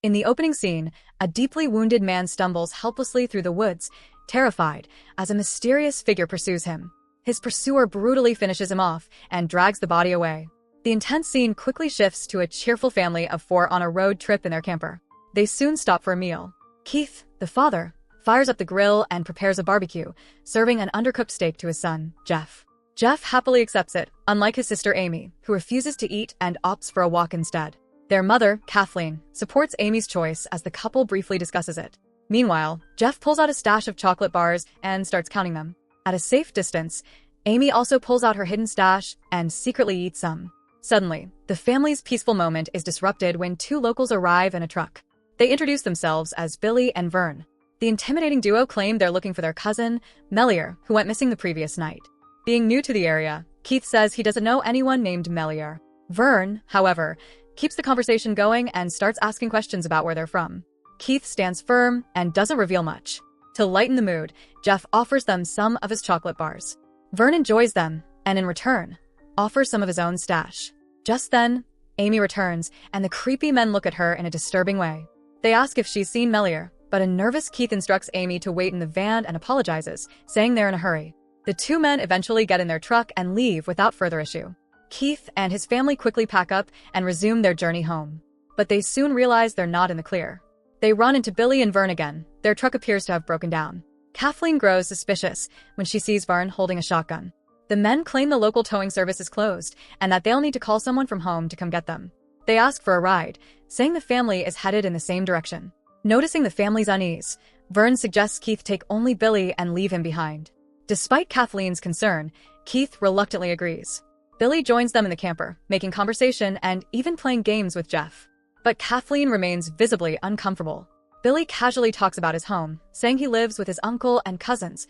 In the opening scene, a deeply wounded man stumbles helplessly through the woods, terrified, as a mysterious figure pursues him. His pursuer brutally finishes him off and drags the body away. The intense scene quickly shifts to a cheerful family of 4 on a road trip in their camper. They soon stop for a meal. Keith, the father, fires up the grill and prepares a barbecue, serving an undercooked steak to his son, Jeff. Jeff happily accepts it, unlike his sister Amy, who refuses to eat and opts for a walk instead. Their mother, Kathleen, supports Amy's choice as the couple briefly discusses it. Meanwhile, Jeff pulls out a stash of chocolate bars and starts counting them. At a safe distance, Amy also pulls out her hidden stash and secretly eats some. Suddenly, the family's peaceful moment is disrupted when 2 locals arrive in a truck. They introduce themselves as Billy and Vern. The intimidating duo claim they're looking for their cousin, Melior, who went missing the previous night. Being new to the area, Keith says he doesn't know anyone named Melior. Vern, however, keeps the conversation going and starts asking questions about where they're from. Keith stands firm and doesn't reveal much. To lighten the mood, Jeff offers them some of his chocolate bars. Vern enjoys them, and in return, offers some of his own stash. Just then, Amy returns, and the creepy men look at her in a disturbing way. They ask if she's seen Melior, but a nervous Keith instructs Amy to wait in the van and apologizes, saying they're in a hurry. The 2 men eventually get in their truck and leave without further issue. Keith and his family quickly pack up and resume their journey home. But they soon realize they're not in the clear. They run into Billy and Vern again. Their truck appears to have broken down. Kathleen grows suspicious when she sees Vern holding a shotgun. The men claim the local towing service is closed and that they'll need to call someone from home to come get them. They ask for a ride, saying the family is headed in the same direction. Noticing the family's unease, Vern suggests Keith take only Billy and leave him behind. Despite Kathleen's concern, Keith reluctantly agrees. Billy joins them in the camper, making conversation and even playing games with Jeff. But Kathleen remains visibly uncomfortable. Billy casually talks about his home, saying he lives with his uncle and cousins,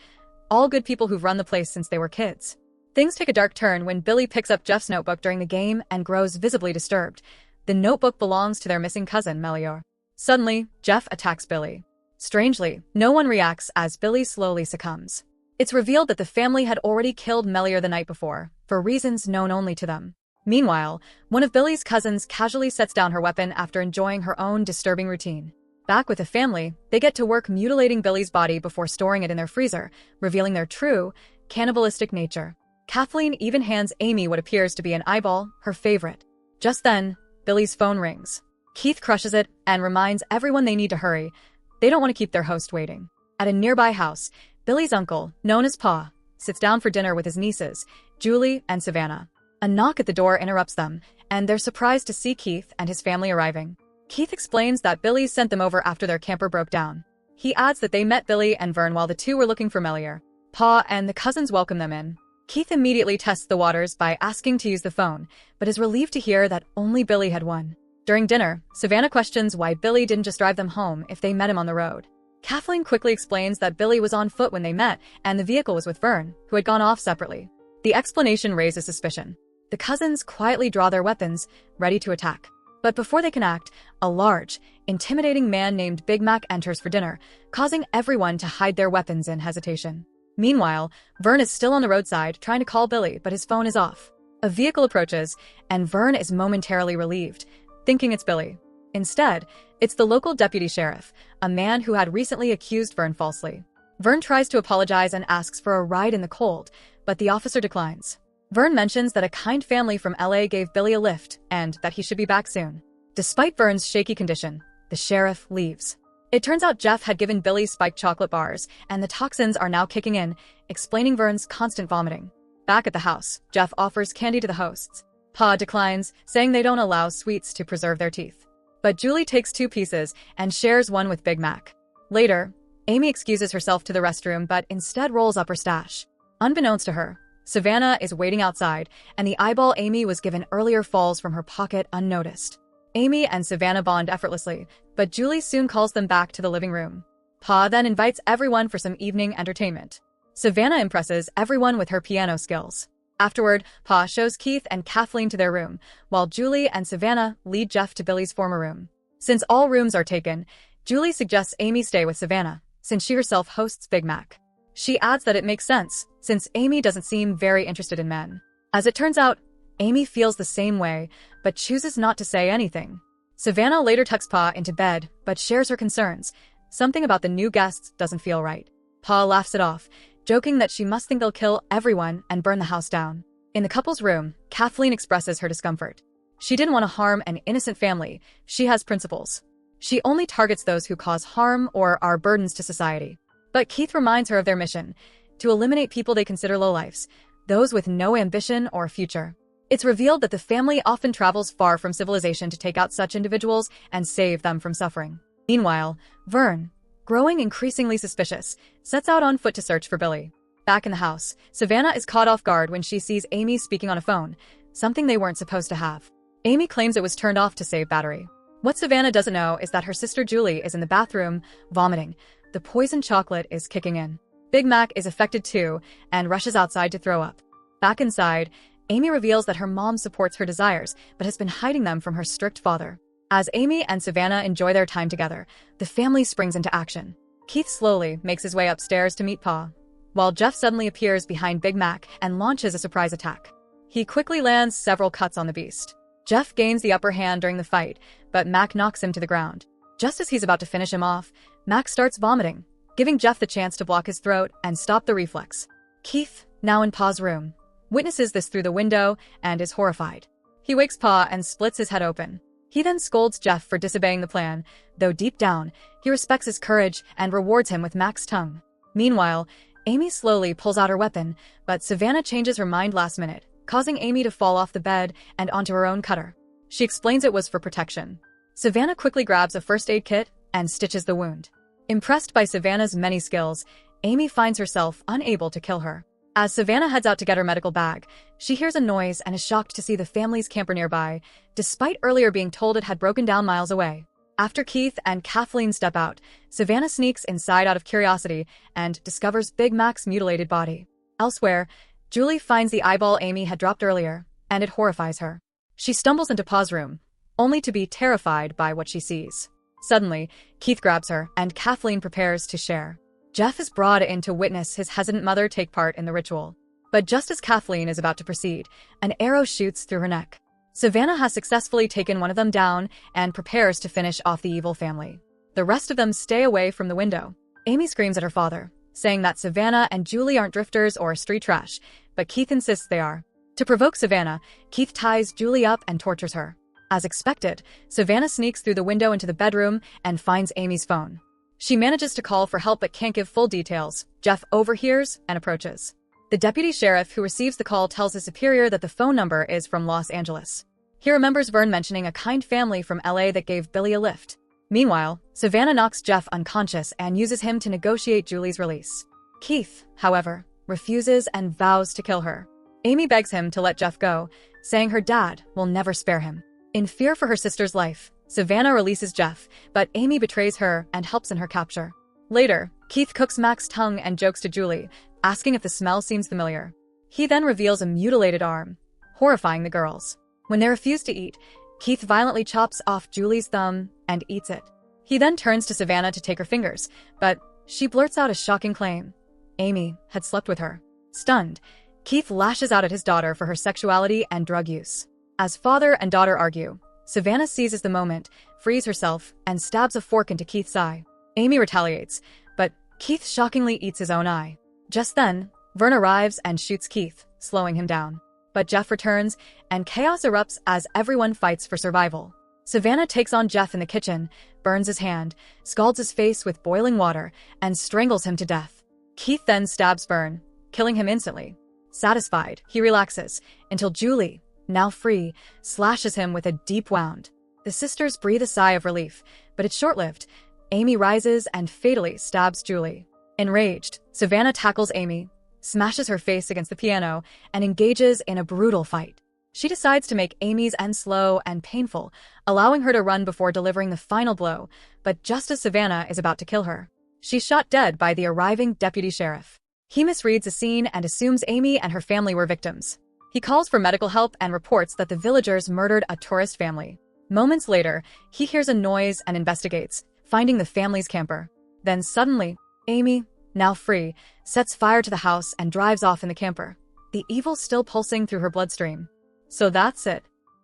all good people who've run the place since they were kids. Things take a dark turn when Billy picks up Jeff's notebook during the game and grows visibly disturbed. The notebook belongs to their missing cousin, Melior. Suddenly, Jeff attacks Billy. Strangely, no one reacts as Billy slowly succumbs. It's revealed that the family had already killed Melior the night before, for reasons known only to them. Meanwhile, one of Billy's cousins casually sets down her weapon after enjoying her own disturbing routine. Back with the family, they get to work mutilating Billy's body before storing it in their freezer, revealing their true, cannibalistic nature. Kathleen even hands Amy what appears to be an eyeball, her favorite. Just then, Billy's phone rings. Keith crushes it and reminds everyone they need to hurry. They don't want to keep their host waiting. At a nearby house, Billy's uncle, known as Pa, sits down for dinner with his nieces, Julie and Savannah. A knock at the door interrupts them, and they're surprised to see Keith and his family arriving. Keith explains that Billy sent them over after their camper broke down. He adds that they met Billy and Vern while the 2 were looking for Melior. Pa and the cousins welcome them in. Keith immediately tests the waters by asking to use the phone, but is relieved to hear that only Billy had one. During dinner, Savannah questions why Billy didn't just drive them home if they met him on the road. Kathleen quickly explains that Billy was on foot when they met, and the vehicle was with Vern, who had gone off separately. The explanation raises suspicion. The cousins quietly draw their weapons, ready to attack. But before they can act, a large, intimidating man named Big Mac enters for dinner, causing everyone to hide their weapons in hesitation. Meanwhile, Vern is still on the roadside trying to call Billy, but his phone is off. A vehicle approaches, and Vern is momentarily relieved, thinking it's Billy. Instead, it's the local deputy sheriff, a man who had recently accused Vern falsely. Vern tries to apologize and asks for a ride in the cold, but the officer declines. Vern mentions that a kind family from LA gave Billy a lift and that he should be back soon. Despite Vern's shaky condition, the sheriff leaves. It turns out Jeff had given Billy spiked chocolate bars, and the toxins are now kicking in, explaining Vern's constant vomiting. Back at the house, Jeff offers candy to the hosts. Pa declines, saying they don't allow sweets to preserve their teeth. But Julie takes 2 pieces and shares one with Big Mac. Later, Amy excuses herself to the restroom but instead rolls up her stash. Unbeknownst to her, Savannah is waiting outside, and the eyeball Amy was given earlier falls from her pocket unnoticed. Amy and Savannah bond effortlessly, but Julie soon calls them back to the living room. Pa then invites everyone for some evening entertainment. Savannah impresses everyone with her piano skills. Afterward, Pa shows Keith and Kathleen to their room, while Julie and Savannah lead Jeff to Billy's former room. Since all rooms are taken, Julie suggests Amy stay with Savannah, since she herself hosts Big Mac. She adds that it makes sense, since Amy doesn't seem very interested in men. As it turns out, Amy feels the same way, but chooses not to say anything. Savannah later tucks Pa into bed, but shares her concerns. Something about the new guests doesn't feel right. Pa laughs it off, joking that she must think they'll kill everyone and burn the house down. In the couple's room, Kathleen expresses her discomfort. She didn't want to harm an innocent family. She has principles. She only targets those who cause harm or are burdens to society. But Keith reminds her of their mission, to eliminate people they consider lowlifes, those with no ambition or future. It's revealed that the family often travels far from civilization to take out such individuals and save them from suffering. Meanwhile, Vern, growing increasingly suspicious, sets out on foot to search for Billy. Back in the house, Savannah is caught off guard when she sees Amy speaking on a phone, something they weren't supposed to have. Amy claims it was turned off to save battery. What Savannah doesn't know is that her sister Julie is in the bathroom, vomiting. The poisoned chocolate is kicking in. Big Mac is affected too and rushes outside to throw up. Back inside, Amy reveals that her mom supports her desires but has been hiding them from her strict father. As Amy and Savannah enjoy their time together, the family springs into action. Keith slowly makes his way upstairs to meet Pa, while Jeff suddenly appears behind Big Mac and launches a surprise attack. He quickly lands several cuts on the beast. Jeff gains the upper hand during the fight, but Mac knocks him to the ground. Just as he's about to finish him off, Mac starts vomiting, giving Jeff the chance to block his throat and stop the reflex. Keith, now in Pa's room, witnesses this through the window and is horrified. He wakes Pa and splits his head open. He then scolds Jeff for disobeying the plan, though deep down, he respects his courage and rewards him with Mac's tongue. Meanwhile, Amy slowly pulls out her weapon, but Savannah changes her mind last minute, causing Amy to fall off the bed and onto her own cutter. She explains it was for protection. Savannah quickly grabs a first aid kit and stitches the wound. Impressed by Savannah's many skills, Amy finds herself unable to kill her. As Savannah heads out to get her medical bag, she hears a noise and is shocked to see the family's camper nearby, despite earlier being told it had broken down miles away. After Keith and Kathleen step out, Savannah sneaks inside out of curiosity and discovers Big Mac's mutilated body. Elsewhere, Julie finds the eyeball Amy had dropped earlier, and it horrifies her. She stumbles into Pa's room, only to be terrified by what she sees. Suddenly, Keith grabs her, and Kathleen prepares to share. Jeff is brought in to witness his hesitant mother take part in the ritual. But just as Kathleen is about to proceed, an arrow shoots through her neck. Savannah has successfully taken one of them down and prepares to finish off the evil family. The rest of them stay away from the window. Amy screams at her father, saying that Savannah and Julie aren't drifters or street trash, but Keith insists they are. To provoke Savannah, Keith ties Julie up and tortures her. As expected, Savannah sneaks through the window into the bedroom and finds Amy's phone. She manages to call for help but can't give full details. Jeff overhears and approaches. The deputy sheriff who receives the call tells his superior that the phone number is from Los Angeles. He remembers Vern mentioning a kind family from LA that gave Billy a lift. Meanwhile, Savannah knocks Jeff unconscious and uses him to negotiate Julie's release. Keith, however, refuses and vows to kill her. Amy begs him to let Jeff go, saying her dad will never spare him. In fear for her sister's life, Savannah releases Jeff, but Amy betrays her and helps in her capture. Later, Keith cooks Mac's tongue and jokes to Julie, asking if the smell seems familiar. He then reveals a mutilated arm, horrifying the girls. When they refuse to eat, Keith violently chops off Julie's thumb and eats it. He then turns to Savannah to take her fingers, but she blurts out a shocking claim. Amy had slept with her. Stunned, Keith lashes out at his daughter for her sexuality and drug use. As father and daughter argue, Savannah seizes the moment, frees herself, and stabs a fork into Keith's eye. Amy retaliates, but Keith shockingly eats his own eye. Just then, Vern arrives and shoots Keith, slowing him down. But Jeff returns, and chaos erupts as everyone fights for survival. Savannah takes on Jeff in the kitchen, burns his hand, scalds his face with boiling water, and strangles him to death. Keith then stabs Vern, killing him instantly. Satisfied, he relaxes, until Julie, now free, slashes him with a deep wound. The sisters breathe a sigh of relief, but it's short-lived. Amy rises and fatally stabs Julie. Enraged, Savannah tackles Amy, smashes her face against the piano, and engages in a brutal fight. She decides to make Amy's end slow and painful, allowing her to run before delivering the final blow, but just as Savannah is about to kill her, she's shot dead by the arriving deputy sheriff. He misreads the scene and assumes Amy and her family were victims. He calls for medical help and reports that the villagers murdered a tourist family. Moments later, he hears a noise and investigates, finding the family's camper. Then suddenly, Amy, now free, sets fire to the house and drives off in the camper, the evil still pulsing through her bloodstream. So that's it.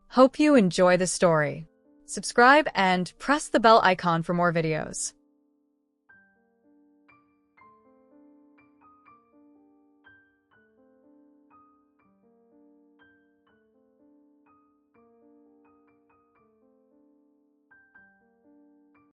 Hope you enjoy the story. Subscribe and press the bell icon for more videos.